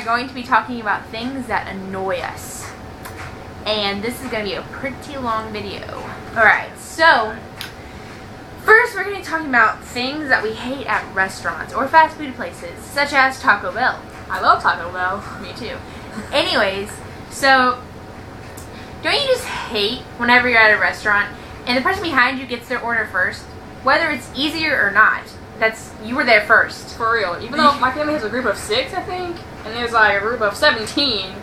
going to be talking about things that annoy us. And this is going to be a pretty long video. Alright, so first we're going to be talking about things that we hate at restaurants or fast food places, such as Taco Bell. I love Taco Bell. Me too. Anyways, so don't you just hate whenever you're at a restaurant and the person behind you gets their order first, whether it's easier or not? You were there first. For real. Even though my family has a group of 6, I think, and there's like a group of 17.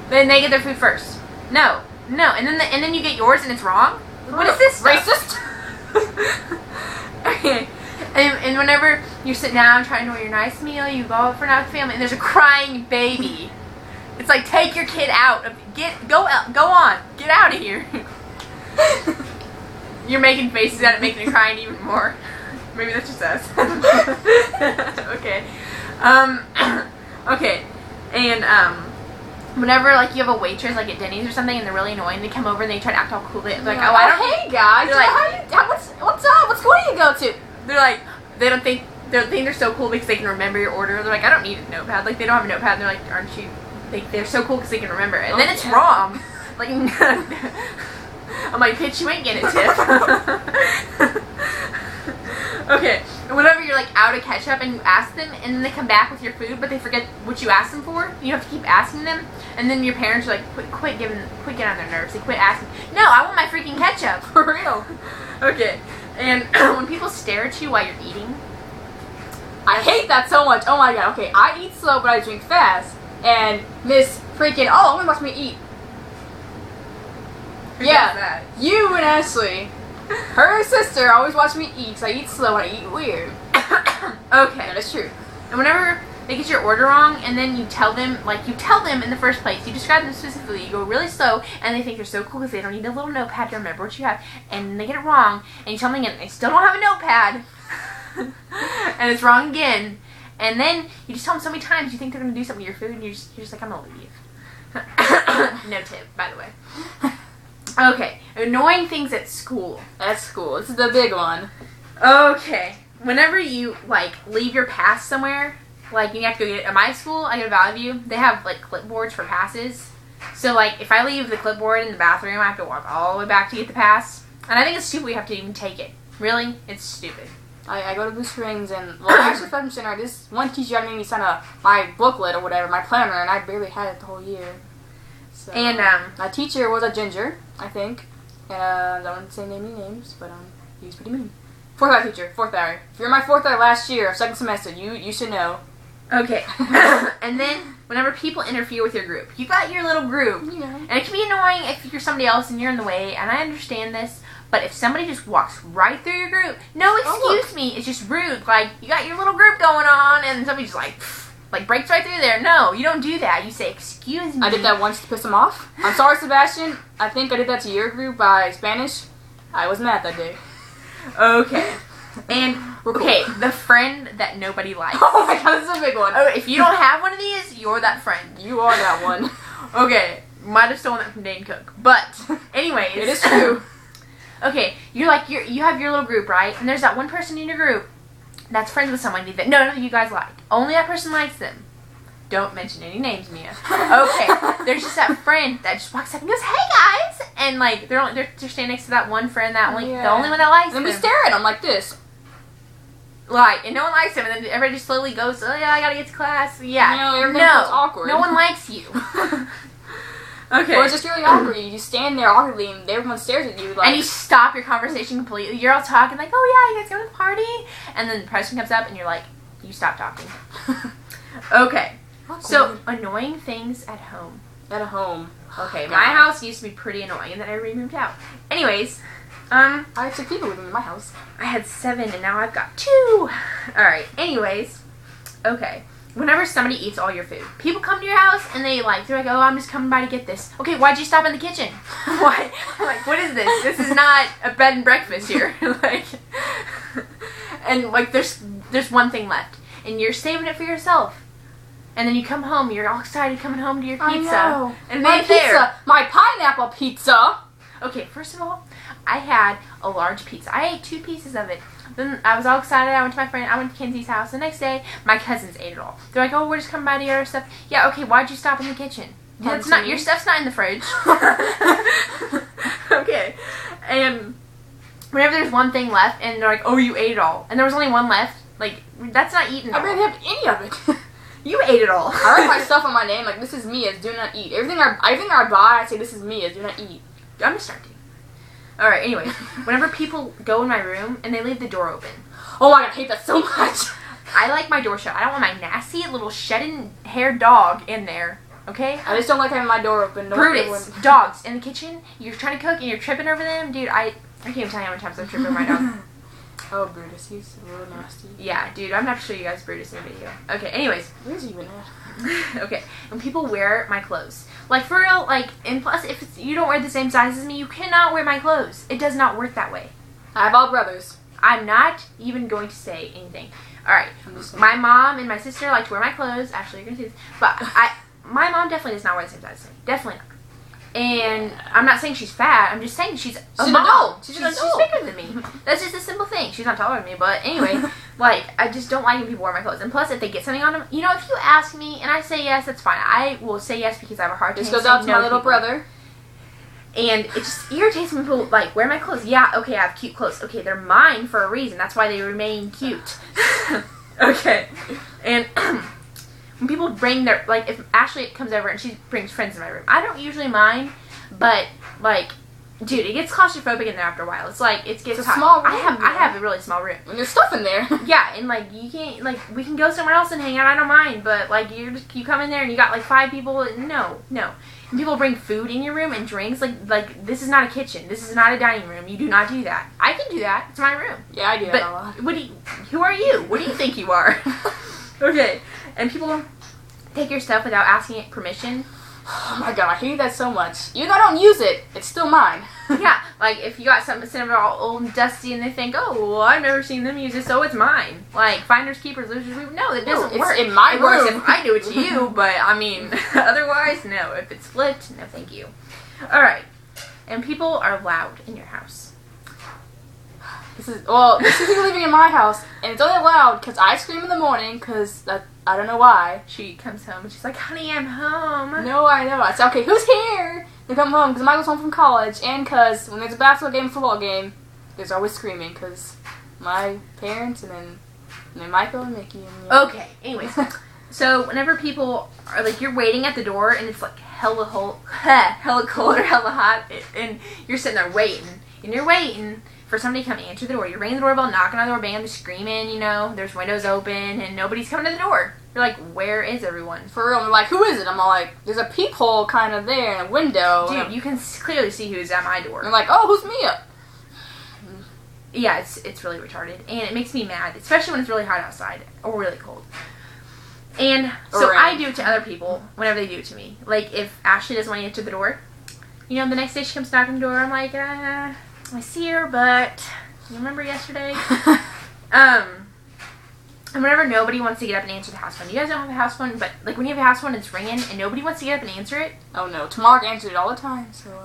Then they get their food first. No, and then you get yours and it's wrong. What is this stuff? Racist? Okay. And whenever you sit down trying to order your nice meal, you go out for a family, and there's a crying baby. It's like, take your kid out. Go on. Get out of here. You're making faces at it, making it crying even more. Maybe that's just us. Okay. Okay. And whenever like you have a waitress like at Denny's or something and they're really annoying, they come over and they try to act all cool. They're like, oh, I don't. Hey guys. They're like, what's up? What school do you go to? They're like, they think they're so cool because they can remember your order. They're like, I don't need a notepad. Like they don't have a notepad. And they're like, aren't you? They're so cool because they can remember it. And then it's wrong. Like, I'm like, bitch, you ain't getting a tip. Okay, and whenever you're like out of ketchup and you ask them and then they come back with your food but they forget what you asked them for, you have to keep asking them, and then your parents are like, quit getting on their nerves. They quit asking. No, I want my freaking ketchup. For real. Okay, and when people stare at you while you're eating, I hate that so much. Oh my god. Okay, I eat slow but I drink fast, and Miss freaking I'm gonna watch me eat. Who Yeah, does that? you and Ashley. Her sister always watch me eat because I eat slow and I eat weird. Okay, That is true. and whenever they get your order wrong, and then you tell them in the first place, you describe them specifically, you go really slow, and they think you're so cool because they don't need a little notepad to remember what you have, and they get it wrong, and you tell them again, they still don't have a notepad, and it's wrong again, and then you just tell them so many times you think they're going to do something with your food, and you're just like, I'm going to leave. No tip, by the way. Okay, annoying things at school. At school. This is the big one. Okay, whenever you, like, leave your pass somewhere, like, you have to go get it. At my school, I go to Valley View, they have, like, clipboards for passes. So, like, if I leave the clipboard in the bathroom, I have to walk all the way back to get the pass. And I think it's stupid we have to even take it. Really? It's stupid. I go to Blue Springs, and, well, actually, freshman center, this one teacher had made me sign my booklet or whatever, my planner, and I barely had it the whole year. So, And, my teacher was a ginger, I think, and, I don't say any names, but, he was pretty mean. 4th hour teacher, 4th hour. If you're my 4th hour last year, 2nd semester, you should know. Okay. And then, whenever people interfere with your group, you got your little group. You know. And it can be annoying if you're somebody else and you're in the way, and I understand this, but if somebody just walks right through your group, no excuse me, it's just rude. Like, you got your little group going on, and somebody just like breaks right through there. No, you don't do that. You say, excuse me. I did that once to piss him off. I'm sorry, Sebastian. I think I did that to your group by Spanish. I was mad that day. Okay. And, okay, the friend that nobody likes. Oh my god, this is a big one. Oh, if you don't have one of these, you're that friend. You are that one. Okay, might have stolen that from Dane Cook. But, anyways. It is true. Okay, you have your little group, right? And there's that one person in your group that's friends with somebody that none of you guys like. Only that person likes them. Don't mention any names, Mia. Okay, there's just that friend that just walks up and goes, "Hey guys," and like they're standing next to that one friend the only one that likes them. And we stare at them like this. Like, and no one likes him, and then everybody just slowly goes, "Oh yeah, I gotta get to class." Yeah, everything feels awkward. No one likes you. Okay. Or it's just really awkward. You just stand there awkwardly, and everyone stares at you. Like, and you stop your conversation completely. You're all talking like, "Oh yeah, you guys going to the party?" And then the president comes up, and you're like, "You stop talking." Okay. So, annoying things at home. At home. Okay, my house used to be pretty annoying, and then everybody moved out. Anyways, I have 6 people living in my house. I had 7, and now I've got 2. Alright, anyways, okay. Whenever somebody eats all your food, people come to your house, and they're like, "Oh, I'm just coming by to get this." Okay, why'd you stop in the kitchen? Why? Like, what is this? This is not a bed and breakfast here. Like, and, like, there's one thing left, and you're saving it for yourself. And then you come home, you're all excited coming home to your pizza. I know. And my pizza, there. My pineapple pizza. Okay, first of all, I had a large pizza. I ate 2 pieces of it. Then I was all excited. I went to Kenzie's house. The next day, my cousins ate it all. They're like, oh, we're just coming by to get our stuff. Yeah, okay, why'd you stop in the kitchen? That's not, your stuff's not in the fridge. Okay. And whenever there's one thing left, and they're like, oh, you ate it all. And there was only one left. Like, that's not eaten. I barely have any of it. You ate it all. I write my stuff on my name, like, this is Mia's, do not eat. Everything I buy, I say, this is Mia's, do not eat. I'm gonna start to. Alright, anyway. Whenever people go in my room, and they leave the door open. Oh my god, I hate that so much. I like my door shut. I don't want my nasty little shedding-haired dog in there. Okay? I just don't like having my door open. Brutus, dogs in the kitchen, you're trying to cook and you're tripping over them. Dude, I can't even tell you how many times I've tripped over my dog. Oh, Brutus, he's a little nasty. Yeah, dude, I'm gonna have to show you guys Brutus in a video. Okay, anyways. Where's he even at? Okay, when people wear my clothes. Like, for real, like, and plus, if you don't wear the same size as me, you cannot wear my clothes. It does not work that way. I have all brothers. I'm not even going to say anything. Alright, my mom and my sister like to wear my clothes. Actually, you're gonna see this. But my mom definitely does not wear the same size as me. Definitely not. And I'm not saying she's fat. I'm just saying she's an adult. She's bigger than me. That's just a simple thing. She's not taller than me. But anyway, like, I just don't like when people wear my clothes. And plus, if they get something on them, you know, if you ask me and I say yes, that's fine. I will say yes because I have a hard time. This goes out to my little brother. And it just irritates when people, like, wear my clothes. Yeah, okay, I have cute clothes. Okay, they're mine for a reason. That's why they remain cute. Okay. And when people bring their, like, if Ashley comes over and she brings friends in my room, I don't usually mind, but, like, dude, it gets claustrophobic in there after a while. It's like, it gets hot. Small room, I have a really small room. And there's stuff in there. Yeah, and, like, you can't, like, we can go somewhere else and hang out, I don't mind, but, like, you come in there and you got, like, 5 people, no. And people bring food in your room and drinks, like, this is not a kitchen. This is not a dining room. You do not do that. I can do that. It's my room. Yeah, I do that a lot. Who are you? What do you think you are? Okay, and people take your stuff without asking it permission. Oh my god, I hate that so much. Even though I don't use it, it's still mine. Yeah, like if you got something sitting all old and dusty and they think, oh, well, I've never seen them use it, so it's mine. Like, finders, keepers, losers, no, that doesn't work. It's in my room. It works if I do it to you, but I mean, otherwise, no. If it's flipped, no thank you. Alright, and people are loud in your house. This is people living in my house, and it's only loud because I scream in the morning because I don't know why. She comes home and she's like, honey, I'm home. No, I know. I say, okay, who's here? They come home because Michael's home from college, and because when there's a basketball game, football game, there's always screaming because my parents and then Michael and Mickey. And, Okay, anyways. So whenever people are like, you're waiting at the door and it's like hella cold or hella hot, and you're sitting there waiting, and you're waiting for somebody to come answer the door. You're ringing the doorbell, knocking on the door, bam, they're screaming, you know, there's windows open, and nobody's coming to the door. You're like, where is everyone? For real, they're like, who is it? I'm all like, there's a peephole kind of there and a window. Dude, you can clearly see who's at my door. And I'm like, oh, who's Mia? Yeah, it's really retarded, and it makes me mad, especially when it's really hot outside, or really cold. And so I do it to other people whenever they do it to me. Like, if Ashley doesn't want to answer the door, you know, the next day she comes knocking the door, I'm like, I see her, but you remember yesterday? And whenever nobody wants to get up and answer the house phone. You guys don't have a house phone, but like when you have a house phone, it's ringing and nobody wants to get up and answer it. Oh no, Tamar answered it all the time. So.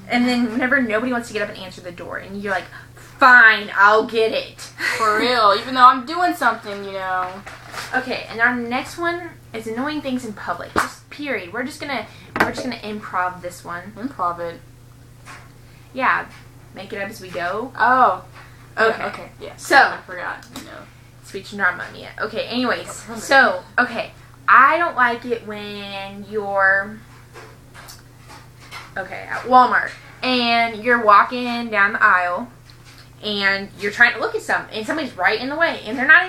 And then whenever nobody wants to get up and answer the door, and you're like, fine, I'll get it. For real, even though I'm doing something, you know. Okay, and our next one is annoying things in public. Just period. We're just gonna improv this one. Improv it. Yeah. Make it up as we go. Oh. Okay. Yeah, okay. Yeah. So. I forgot. You know. Speech and drama yet. Okay, anyways. So, okay. I don't like it when you're, at Walmart, and you're walking down the aisle, and you're trying to look at something, and somebody's right in the way, and they're not,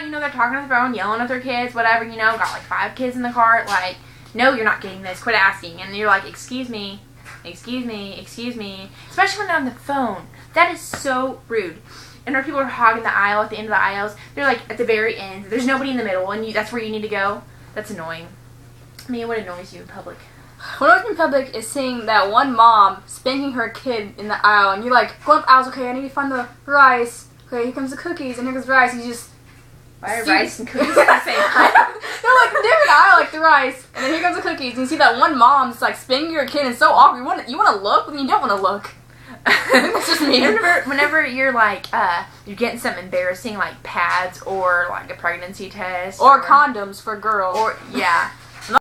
you know, they're talking on the phone, yelling at their kids, whatever, you know, got like 5 kids in the cart, like, no, you're not getting this, quit asking, and you're like, excuse me, especially when they're on the phone. That is so rude. And when people are hogging the aisle at the end of the aisles, they're like at the very end. There's nobody in the middle, and that's where you need to go. That's annoying. I mean, what annoys you in public? What annoys me in public is seeing that one mom spanking her kid in the aisle, and you're like, going up aisles, okay, I need to find the rice. Okay, here comes the cookies, and here comes rice. You just... Why are rice and cookies at the same time? They're like different aisle, like the rice, and then here comes the cookies, and you see that one mom just like spanking your kid, and it's so awkward. You want to look, but then you don't want to look. That's just me. Whenever you're like, you're getting something embarrassing like pads or like a pregnancy test. Or condoms for girls. Or, yeah.